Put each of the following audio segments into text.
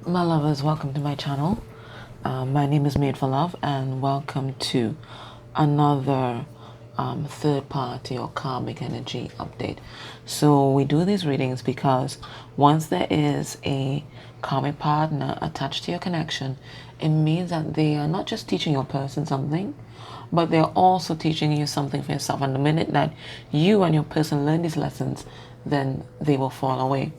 My lovers, welcome to my channel. My name is Made for Love, and welcome to another third party or karmic energy update. So, we do these readings because once there is a karmic partner attached to your connection, it means that they are not just teaching your person something, but they're also teaching you something for yourself. And the minute that you and your person learn these lessons, then they will fall away.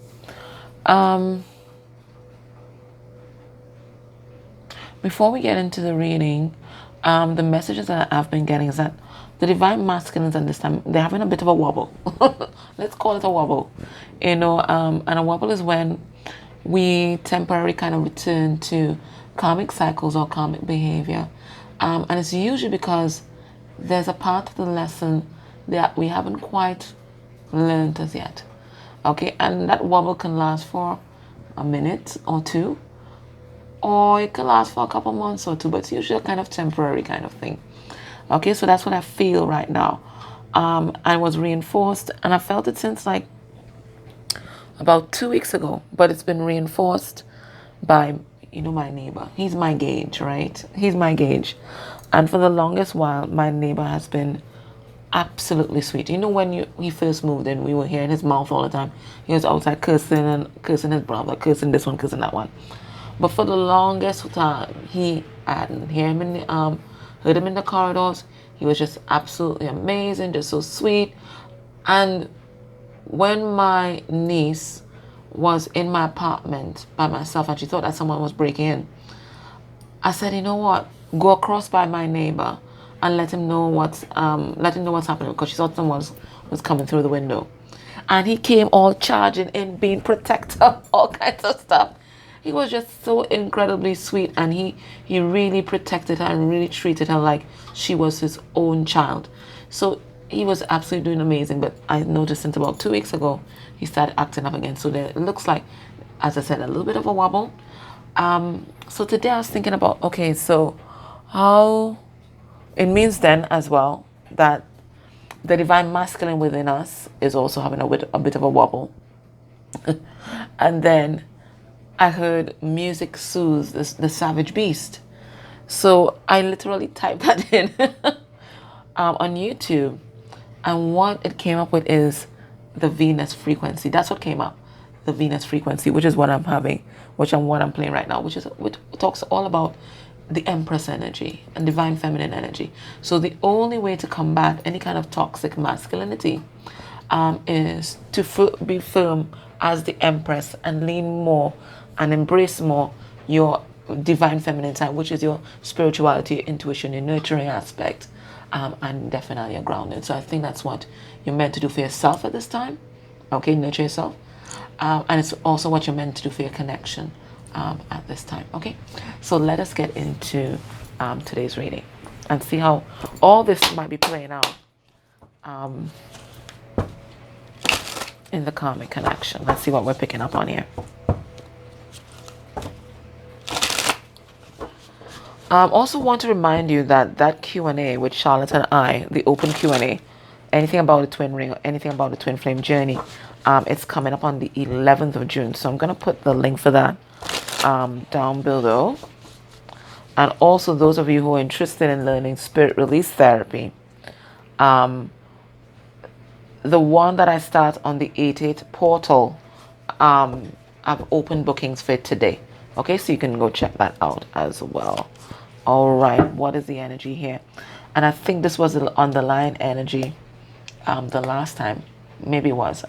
Before we get into the reading, the messages that I've been getting is that the divine masculines at this time, they're having a bit of a wobble. Let's call it a wobble. And a wobble is when we temporarily kind of return to karmic cycles or karmic behavior. And it's usually because there's a part of the lesson that we haven't quite learned as yet. Okay, and that wobble can last for a minute or two, or it can last for a couple months or two, but it's usually a kind of temporary kind of thing. Okay, so that's what I feel right now. I was reinforced, and I felt it since like about 2 weeks ago, but it's been reinforced by, my neighbor. He's my gauge, right? He's my gauge. And for the longest while, my neighbor has been absolutely sweet. When he first moved in, we were hearing his mouth all the time. He was outside cursing and cursing his brother, cursing this one, cursing that one. But for the longest time, I hadn't heard him in the corridors. He was just absolutely amazing, just so sweet. And when my niece was in my apartment by myself and she thought that someone was breaking in, I said, you know what? Go across by my neighbor and let him know what's happening, because she thought someone was coming through the window. And he came all charging in, being protector, all kinds of stuff. He was just so incredibly sweet, and he really protected her and really treated her like she was his own child. So he was absolutely doing amazing. But I noticed since about 2 weeks ago, he started acting up again. So it looks like, as I said, a little bit of a wobble. So today I was thinking about, okay, so how it means then as well that the divine masculine within us is also having a bit of a wobble. And then I heard music soothes the savage beast. So I literally typed that in on YouTube. And what it came up with is the Venus frequency. That's what came up. The Venus frequency, which is what I'm having, what I'm playing right now, which talks all about the Empress energy and divine feminine energy. So the only way to combat any kind of toxic masculinity is to be firm as the Empress and lean more and embrace more your divine feminine side, which is your spirituality, your intuition, your nurturing aspect, and definitely your grounding. So I think that's what you're meant to do for yourself at this time. Okay, nurture yourself. And it's also what you're meant to do for your connection at this time. Okay, so let us get into today's reading and see how all this might be playing out in the karmic connection. Let's see what we're picking up on here. Also want to remind you that Q&A with Charlotte and I, the open Q&A, anything about the twin ring or anything about the twin flame journey, it's coming up on the 11th of June. So I'm going to put the link for that down below. And also those of you who are interested in learning spirit release therapy, the one that I start on the 88 portal, I've opened bookings for it today. Okay, so you can go check that out as well. All right, what is the energy here? And I think this was the underlying energy the last time. Maybe it was.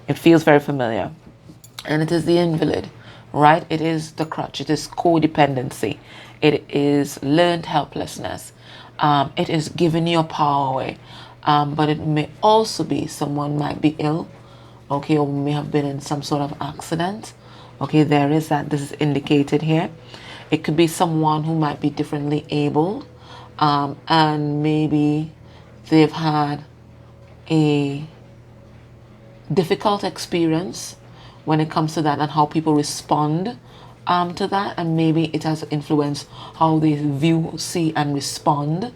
It feels very familiar. And it is the invalid, right? It is the crutch. It is codependency. It is learned helplessness. It is giving your power away. But it may also be someone might be ill, okay, or may have been in some sort of accident. Okay, there is that. This is indicated here. It could be someone who might be differently abled, and maybe they've had a difficult experience when it comes to that and how people respond to that, and maybe it has influenced how they view, see, and respond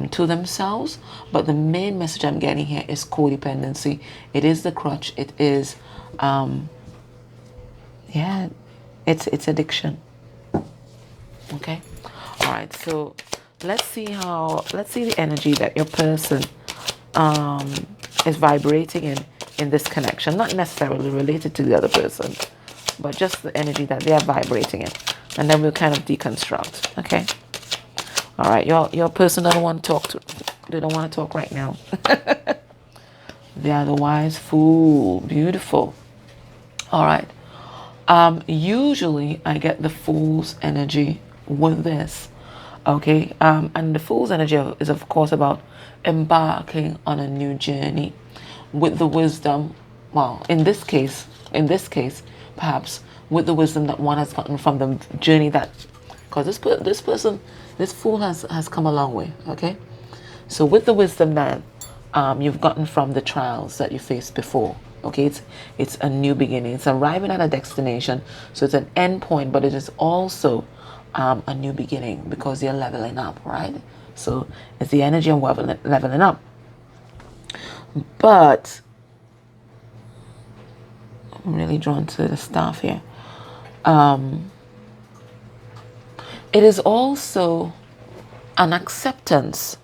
to themselves. But the main message I'm getting here is codependency. It is the crutch. It is, It's addiction. Okay. All right. So let's see the energy that your person um, is vibrating in this connection. Not necessarily related to the other person, but just the energy that they are vibrating in, and then we'll kind of deconstruct. Okay. All right. Your person don't want to talk to. They don't want to talk right now. They are the wise fool. Beautiful. All right. Usually I get the fool's energy with this. Okay. And the fool's energy is of course about embarking on a new journey with the wisdom. Well, in this case, perhaps with the wisdom that one has gotten from the journey that, because this fool has come a long way. Okay. So with the wisdom that you've gotten from the trials that you faced before, okay, it's a new beginning. It's arriving at a destination, so it's an end point, but it is also a new beginning because you're leveling up, right? So it's the energy of leveling up. But I'm really drawn to the staff here. It is also an acceptance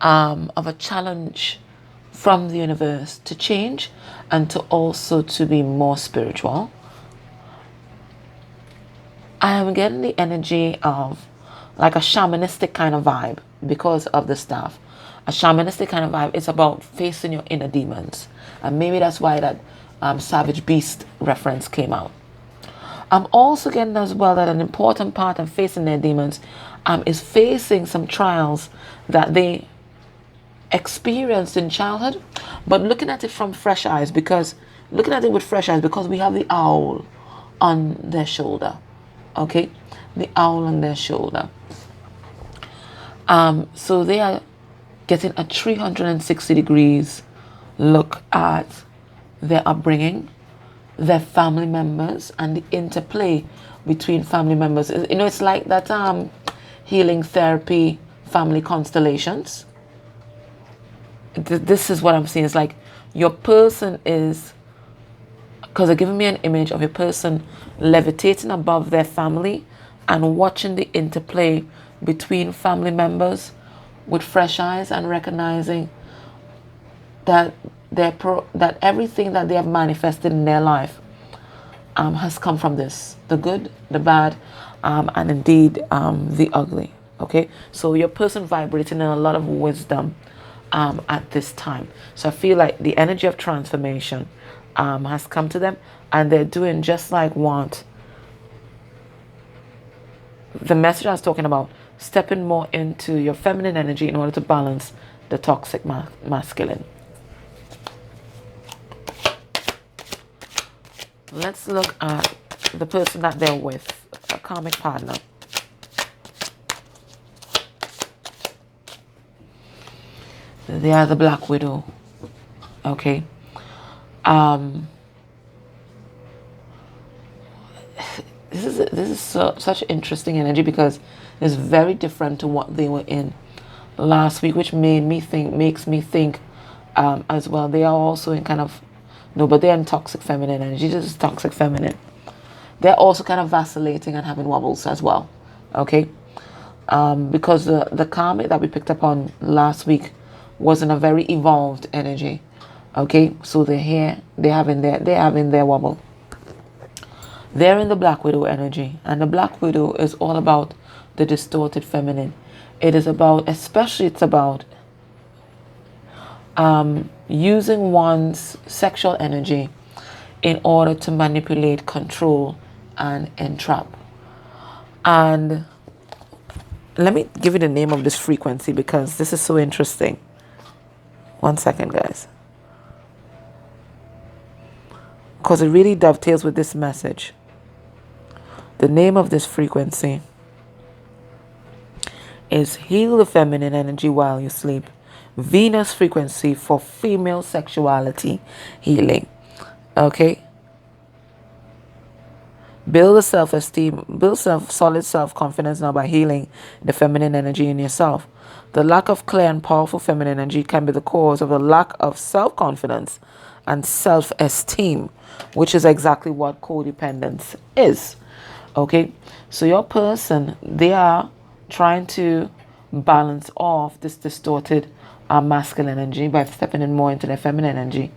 of a challenge from the universe to change and to also to be more spiritual. I am getting the energy of like a shamanistic kind of vibe because of the staff. A shamanistic kind of vibe. It's about facing your inner demons, and maybe that's why that Savage Beast reference came out. I'm also getting as well that an important part of facing their demons is facing some trials that they experienced in childhood, but looking at it from fresh eyes, because looking at it with fresh eyes because we have the owl on their shoulder. Okay, the owl on their shoulder. So they are getting a 360 degrees look at their upbringing, their family members, and the interplay between family members. You know, it's like that healing therapy family constellations. This is what I'm seeing. It's like your person is, because they're giving me an image of your person levitating above their family and watching the interplay between family members with fresh eyes and recognizing that that everything that they have manifested in their life has come from this, the good, the bad, and indeed the ugly. Okay, so your person vibrating in a lot of wisdom at this time. So I feel like the energy of transformation has come to them, and they're doing just like what the message I was talking about, stepping more into your feminine energy in order to balance the toxic masculine. Let's look at the person that they're with, a karmic partner. They are the Black Widow. Okay. This is such interesting energy because it's very different to what they were in last week, which makes me think as well. They are also in kind of, no, but they're in toxic feminine energy. This is toxic feminine. They're also kind of vacillating and having wobbles as well. Okay. Because the karmic that we picked up on last week was in a very evolved energy. Okay, so they're here, they're having their wobble. They're in the Black Widow energy, and the Black Widow is all about the distorted feminine. It is about, especially it's about using one's sexual energy in order to manipulate, control, and entrap. And let me give you the name of this frequency because this is so interesting. 1 second, guys. Because it really dovetails with this message. The name of this frequency is Heal the Feminine Energy While You Sleep. Venus frequency for female sexuality healing. Okay? Build a self-esteem, build solid self-confidence now by healing the feminine energy in yourself. The lack of clear and powerful feminine energy can be the cause of a lack of self-confidence and self-esteem, which is exactly what codependence is. Okay, so your person, they are trying to balance off this distorted masculine energy by stepping in more into their feminine energy,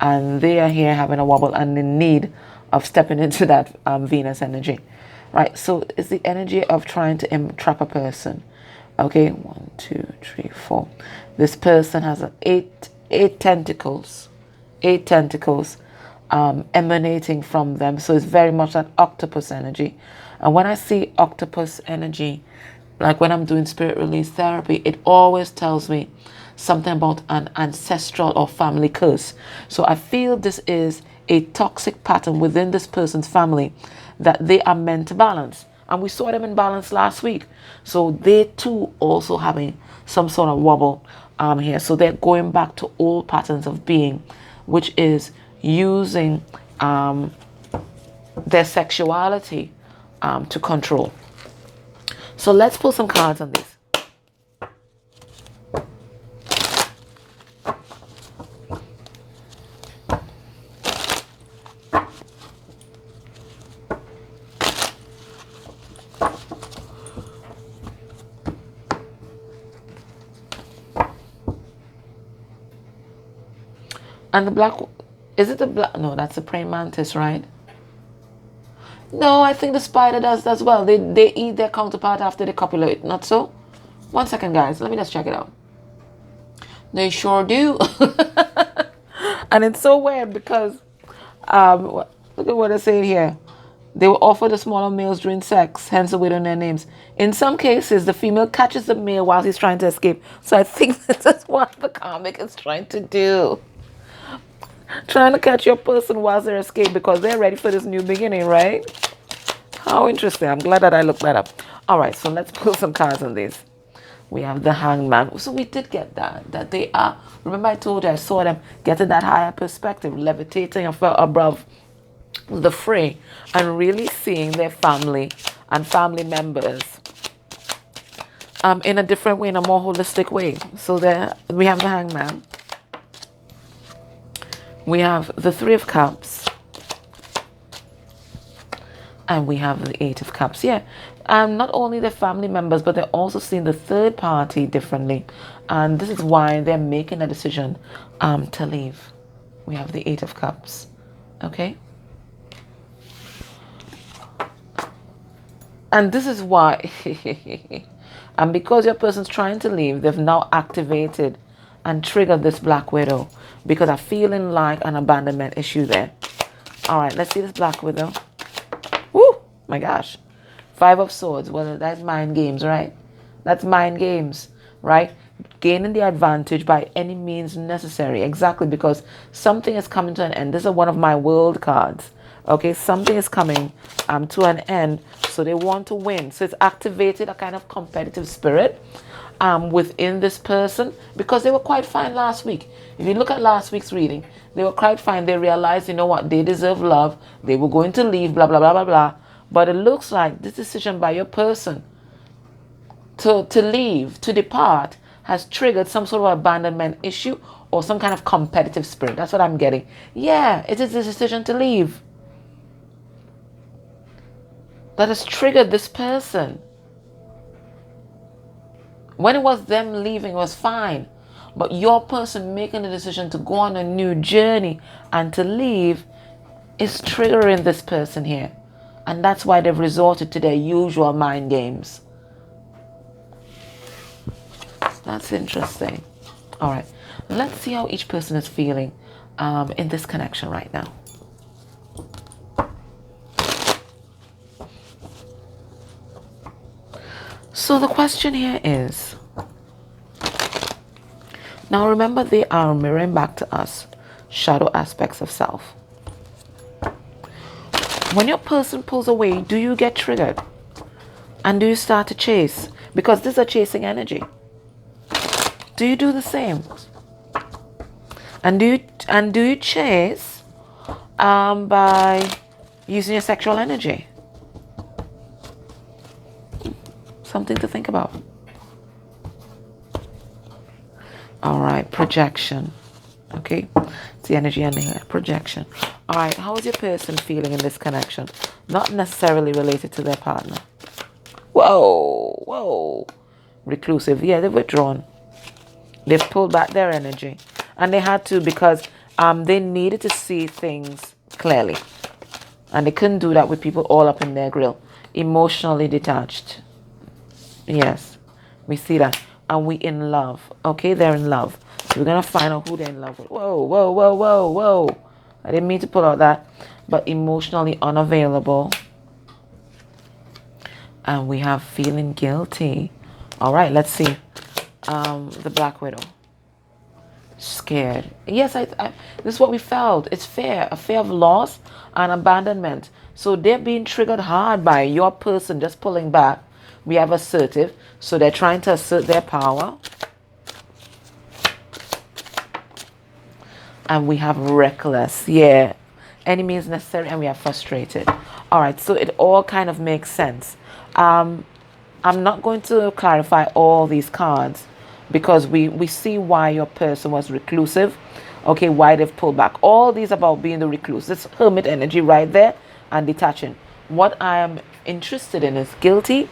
and they are here having a wobble and in need of stepping into that Venus energy, right? So it's the energy of trying to entrap a person. Okay, 1, 2, 3, 4. This person has eight tentacles, emanating from them. So it's very much that octopus energy. And when I see octopus energy, like when I'm doing spirit release therapy, it always tells me something about an ancestral or family curse. So I feel this is a toxic pattern within this person's family that they are meant to balance. And we saw them in balance last week. So they too also having some sort of wobble here. So they're going back to old patterns of being, which is using their sexuality to control. So let's pull some cards on this. And the black, is it the black? No, that's the praying mantis, right? No, I think the spider does as well. They eat their counterpart after they copulate, not so? 1 second, guys. Let me just check it out. They sure do. And it's so weird because, look at what I say here. They will offer the smaller males during sex, hence the weight on their names. In some cases, the female catches the male while he's trying to escape. So I think this is what the karmic is trying to do. Trying to catch your person while they're escaping because they're ready for this new beginning, right? How interesting. I'm glad that I looked that up. All right, so let's pull some cards on this. We have the hangman. So we did get that they are, remember I told you I saw them getting that higher perspective, levitating above the fray and really seeing their family and family members in a different way, in a more holistic way. So there we have the hangman. We have the 3 of Cups. And we have the 8 of Cups. Yeah. Not only the family members, but they're also seeing the third party differently. And this is why they're making a decision to leave. We have the 8 of Cups. Okay. And this is why. And because your person's trying to leave, they've now activated and triggered this Black Widow. Because I'm feeling like an abandonment issue there. All right, let's see this Black Widow. Woo! My gosh. 5 of Swords. Well, that's mind games, right? That's mind games, right? Gaining the advantage by any means necessary. Exactly, because something is coming to an end. This is one of my world cards. Okay, something is coming to an end. So they want to win. So it's activated a kind of competitive spirit within this person, because they were quite fine last week. If you look at last week's reading, they were quite fine. They realized, you know what, they deserve love. They were going to leave, blah, blah, blah, blah, blah. But it looks like this decision by your person to leave, to depart, has triggered some sort of abandonment issue or some kind of competitive spirit. That's what I'm getting. Yeah, it is the decision to leave that has triggered this person. When it was them leaving, it was fine. But your person making the decision to go on a new journey and to leave is triggering this person here. And that's why they've resorted to their usual mind games. That's interesting. All right. Let's see how each person is feeling in this connection right now. So the question here is, now remember, they are mirroring back to us shadow aspects of self. When your person pulls away, do you get triggered? And do you start to chase? Because this is a chasing energy. Do you do the same? And do you chase by, using your sexual energy. Something to think about. All right, projection. Okay, it's the energy ending here. Projection. All right, how is your person feeling in this connection? Not necessarily related to their partner. Whoa, whoa. Reclusive. Yeah, they've withdrawn. They've pulled back their energy. And they had to because they needed to see things clearly. And they couldn't do that with people all up in their grill. Emotionally detached. Yes, we see that. And we in love. Okay, they're in love. So we're going to find out who they're in love with. Whoa, whoa, whoa, whoa, whoa. I didn't mean to pull out that. But emotionally unavailable. And we have feeling guilty. All right, let's see. The Black Widow. Scared. Yes, this is what we felt. It's fear. A fear of loss and abandonment. So they're being triggered hard by your person just pulling back. We have assertive. So they're trying to assert their power. And we have reckless. Yeah. Any means necessary. And we have frustrated. All right. So it all kind of makes sense. I'm not going to clarify all these cards because we see why your person was reclusive. Okay, why they've pulled back. All these about being the recluse. This hermit energy right there and detaching. What I am interested in is guilty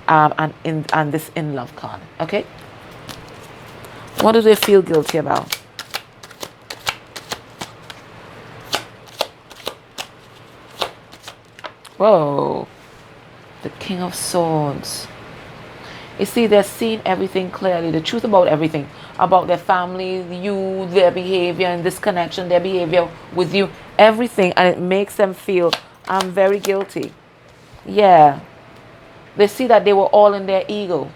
and this in love card. Okay. What do they feel guilty about? Whoa. The King of Swords. You see, they're seeing everything clearly. The truth about everything. About their family, you, their behavior, and this connection, their behavior with you. Everything. And it makes them feel, I'm very guilty. Yeah. They see that they were all in their ego.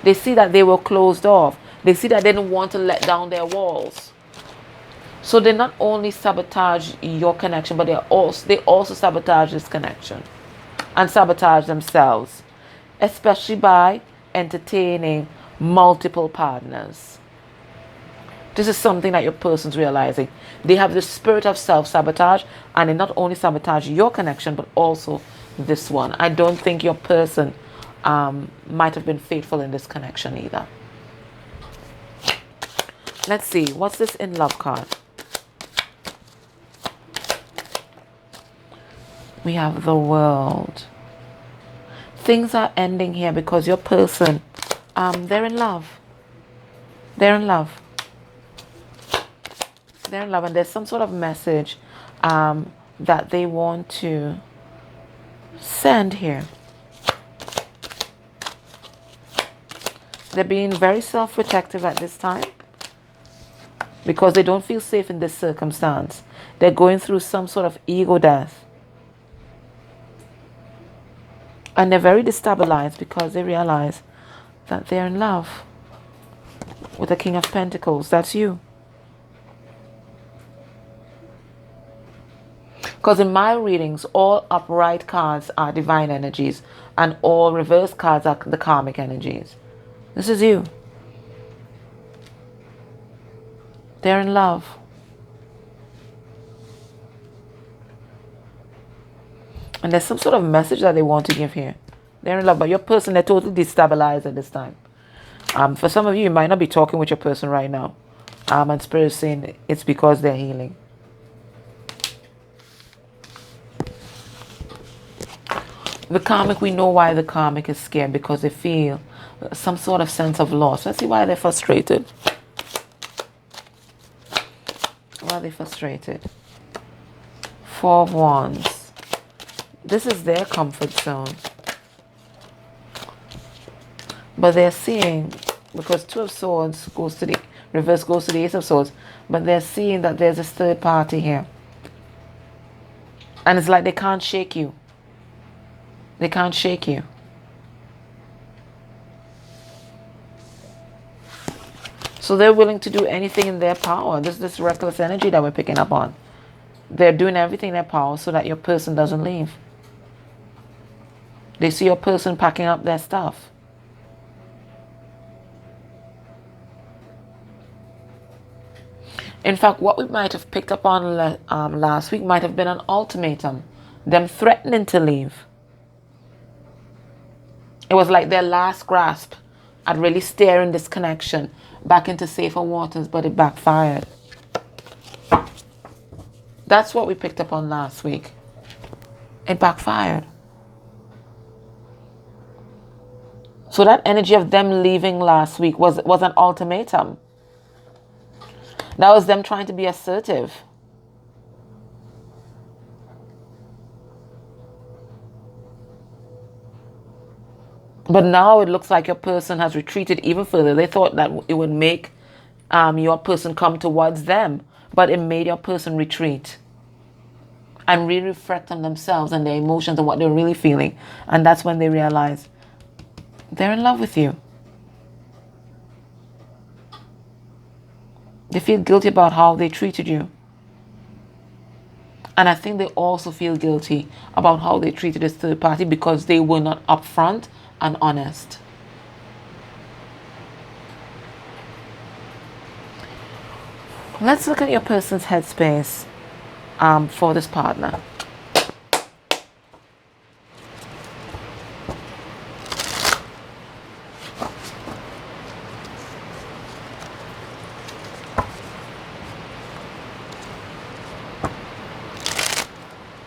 They see that they were closed off. They see that they didn't want to let down their walls. So they not only sabotage your connection, but they also sabotage this connection. And sabotage themselves. Especially by entertaining multiple partners. This is something that your person's realizing. They have the spirit of self-sabotage, and they not only sabotage your connection, but also this one. I don't think your person might have been faithful in this connection either. Let's see. What's this in love card? We have the World. Things are ending here because your person, they're in love. They're in love. They're in love, and there's some sort of message that they want to send here. They're being very self-protective at this time because they don't feel safe in this circumstance. They're going through some sort of ego death. And they're very destabilized because they realize that they're in love with the King of Pentacles. That's you. Because in my readings, all upright cards are divine energies and all reverse cards are the karmic energies. This is you. They're in love. And there's some sort of message that they want to give here. They're in love, but your person, they're totally destabilized at this time. For some of you, you might not be talking with your person right now. And Spirit is saying it's because they're healing. The karmic, we know why the karmic is scared, because they feel some sort of sense of loss. Let's see why they're frustrated. Why are they frustrated? Four of Wands. This is their comfort zone. But they're seeing, because Two of Swords goes to the reverse, goes to the Ace of Swords, but they're seeing that there's this third party here. And it's like they can't shake you. They can't shake you. So they're willing to do anything in their power. This is this reckless energy that we're picking up on. They're doing everything in their power so that your person doesn't leave. They see your person packing up their stuff. In fact, what we might have picked up on last week might have been an ultimatum them threatening to leave. It was like their last grasp at really steering this connection back into safer waters, but it backfired. That's what we picked up on last week. It backfired. So that energy of them leaving last week was an ultimatum. That was them trying to be assertive. But now it looks like your person has retreated even further. They thought that it would make your person come towards them, but it made your person retreat and really reflect on themselves and their emotions and what they're really feeling. And that's when they realize they're in love with you. They feel guilty about how they treated you. And I think they also feel guilty about how they treated this third party because they were not upfront and honest. Let's look at your person's headspace for this partner.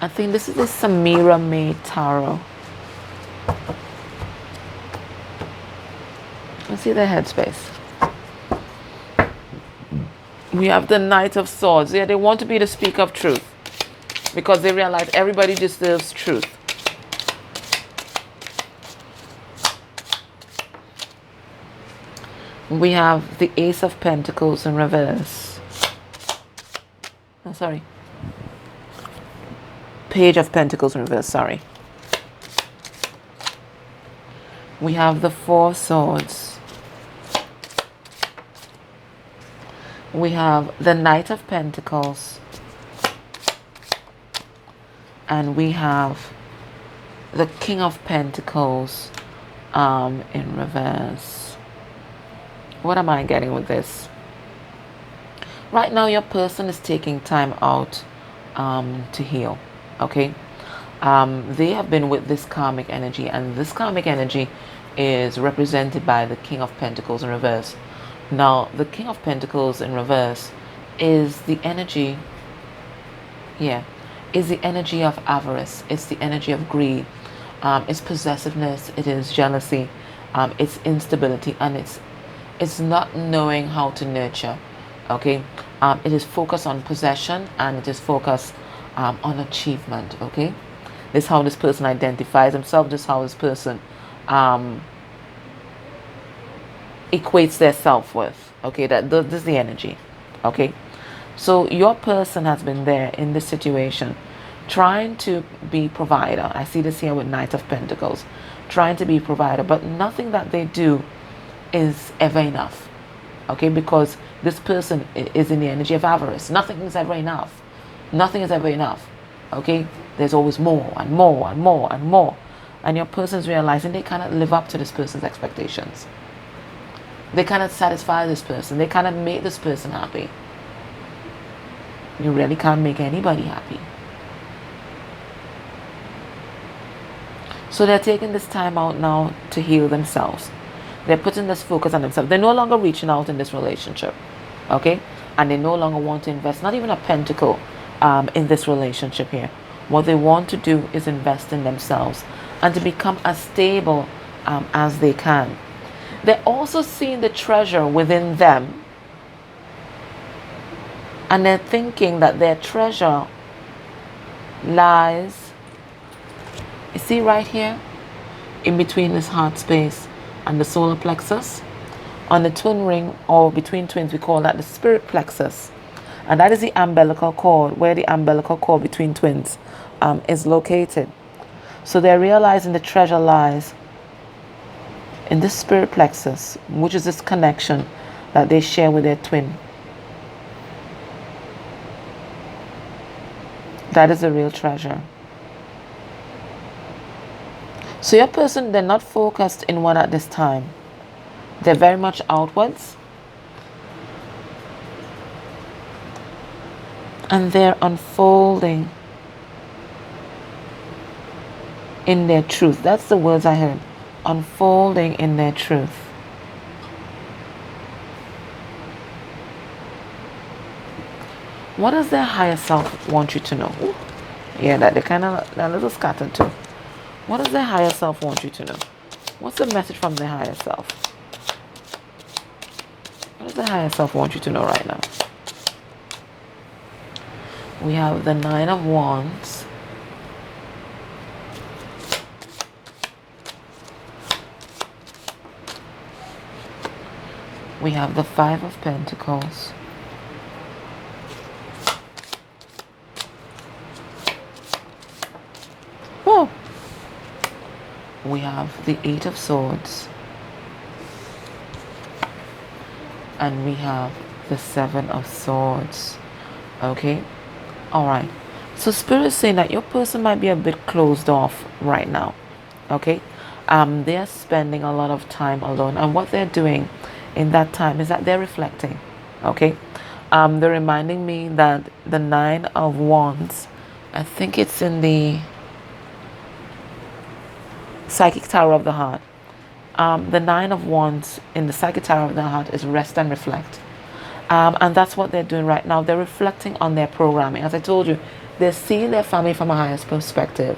I think this is the Samira May Tarot. Let's see their headspace. We have the Knight of Swords. Yeah, they want to be the speaker of truth because they realize everybody deserves truth. We have the Ace of Pentacles in reverse. Oh, sorry. Page of Pentacles in reverse, sorry. We have the Four Swords. We have the Knight of Pentacles. And we have the King of Pentacles in reverse. What am I getting with this? Right now, your person is taking time out to heal. Okay, they have been with this karmic energy, and this karmic energy is represented by the King of Pentacles in reverse. Now, the King of Pentacles in reverse is the energy, is the energy of avarice. It's the energy of greed. It's possessiveness. It is jealousy. It's instability, and it's not knowing how to nurture. Okay, it is focused on possession, and it is focused on achievement. Okay, this is how this person identifies himself. This is how this person equates their self-worth. Okay, this is the energy. Okay, so your person has been there in this situation trying to be provider. I see this here with Knight of Pentacles, trying to be provider, but nothing that they do is ever enough. Okay, because this person is in the energy of avarice. Nothing is ever enough. Nothing is ever enough. Okay, there's always more and more and more and more, and your person's realizing they cannot live up to this person's expectations. They cannot satisfy this person. They cannot make this person happy. You really can't make anybody happy. So they're taking this time out now to heal themselves. They're putting this focus on themselves. They're no longer reaching out in this relationship. Okay? And they no longer want to invest, not even a pentacle in this relationship here. What they want to do is invest in themselves and to become as stable as they can. They're also seeing the treasure within them. And they're thinking that their treasure lies, you see right here, in between this heart space and the solar plexus. On the twin ring, or between twins, we call that the spirit plexus. And that is the umbilical cord, where the umbilical cord between twins is located. So they're realizing the treasure lies in this spirit plexus, which is this connection that they share with their twin. That is the real treasure. So your person, they're not focused inward at this time. They're very much outwards. And they're unfolding in their truth. That's the words I heard. Unfolding in their truth. What does their higher self want you to know? Ooh, yeah, that they kind of a little scattered too. What does their higher self want you to know? What's the message from their higher self? What does the higher self want you to know right now? We have the Nine of Wands. We have the Five of Pentacles. Oh. We have the Eight of Swords. And we have the Seven of Swords. Okay? Alright. So Spirit is saying that your person might be a bit closed off right now. Okay? They're spending a lot of time alone. And what they're doing in that time is that they're reflecting. Okay? They're reminding me that the Nine of Wands, I think it's in the Psychic Tower of the Heart. The Nine of Wands in the Psychic Tower of the Heart is rest and reflect. And that's what they're doing right now. They're reflecting on their programming. As I told you, they're seeing their family from a higher perspective.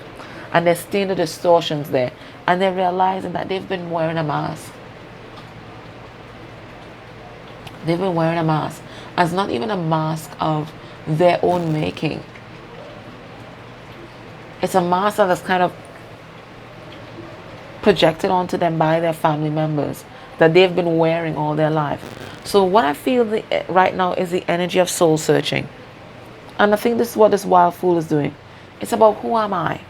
And they're seeing the distortions there. And they're realizing that they've been wearing a mask. They've been wearing a mask. And it's not even a mask of their own making. It's a mask that's kind of projected onto them by their family members that they've been wearing all their life. So what I feel right now is the energy of soul searching. And I think this is what this wild fool is doing. It's about who am I?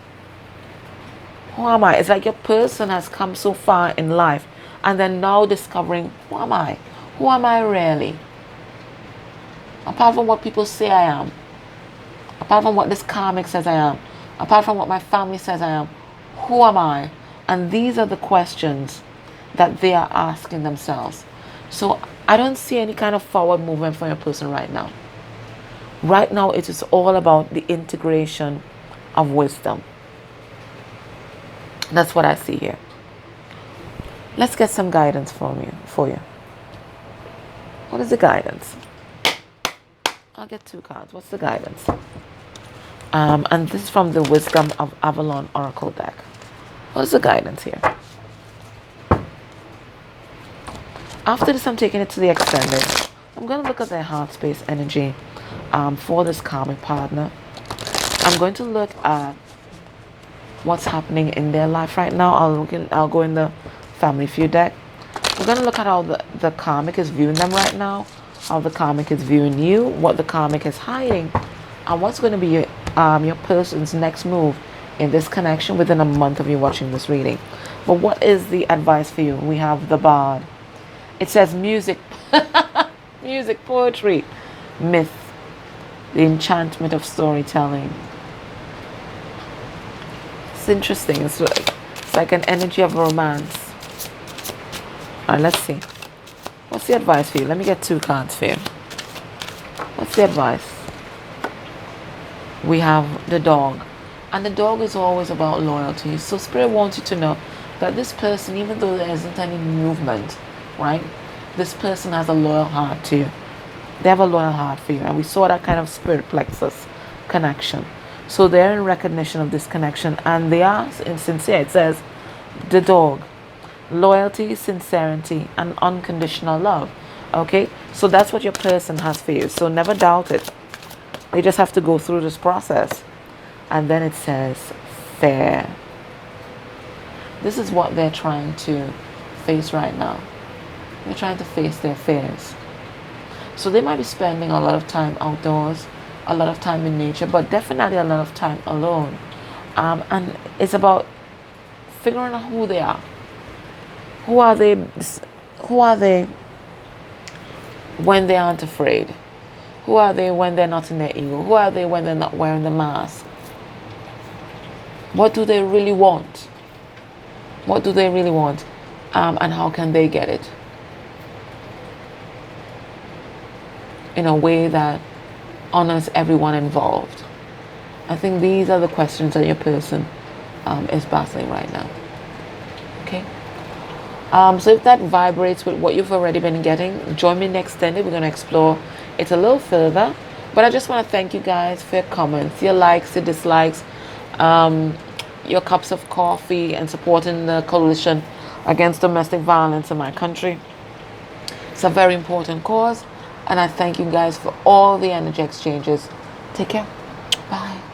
Who am I? It's like your person has come so far in life and then now discovering, who am I? Who am I really? Apart from what people say I am. Apart from what this karmic says I am. Apart from what my family says I am. Who am I? And these are the questions that they are asking themselves. So I don't see any kind of forward movement for your person right now. Right now it is all about the integration of wisdom. That's what I see here. Let's get some guidance for you. What is the guidance? I'll get 2 cards. What's the guidance? And this is from the Wisdom of Avalon Oracle deck. What is the guidance here? After this, I'm taking it to the extended. I'm going to look at their heart space energy for this karmic partner. I'm going to look at what's happening in their life right now. I'll go in the Family Feud deck. We're going to look at how the karmic is viewing them right now, how the karmic is viewing you, what the karmic is hiding, and what's going to be your person's next move in this connection within a month of you watching this reading. But what is the advice for you? We have the Bard. It says music, music, poetry, myth, the enchantment of storytelling. It's interesting. It's like an energy of romance. All right, let's see. What's the advice for you? Let me get 2 cards for you. What's the advice? We have the dog. And the dog is always about loyalty. So Spirit wants you to know that this person, even though there isn't any movement, right? This person has a loyal heart to you. They have a loyal heart for you. And we saw that kind of spirit plexus connection. So they're in recognition of this connection. And they are sincere. It says, the dog. Loyalty, sincerity, and unconditional love. Okay? So that's what your person has for you. So never doubt it. They just have to go through this process. And then it says, fair. This is what they're trying to face right now. They're trying to face their fears. So they might be spending a lot of time outdoors, a lot of time in nature, but definitely a lot of time alone. And it's about figuring out who they are. Who are they? Who are they when they aren't afraid? Who are they when they're not in their ego? Who are they when they're not wearing the mask? What do they really want? What do they really want? And how can they get it? In a way that honors everyone involved. I think these are the questions that your person is battling right now. Okay. So if that vibrates with what you've already been getting, join me next Sunday. We're going to explore it a little further. But I just want to thank you guys for your comments, your likes, your dislikes, your cups of coffee, and supporting the coalition against domestic violence in my country. It's a very important cause. And I thank you guys for all the energy exchanges. Take care. Bye.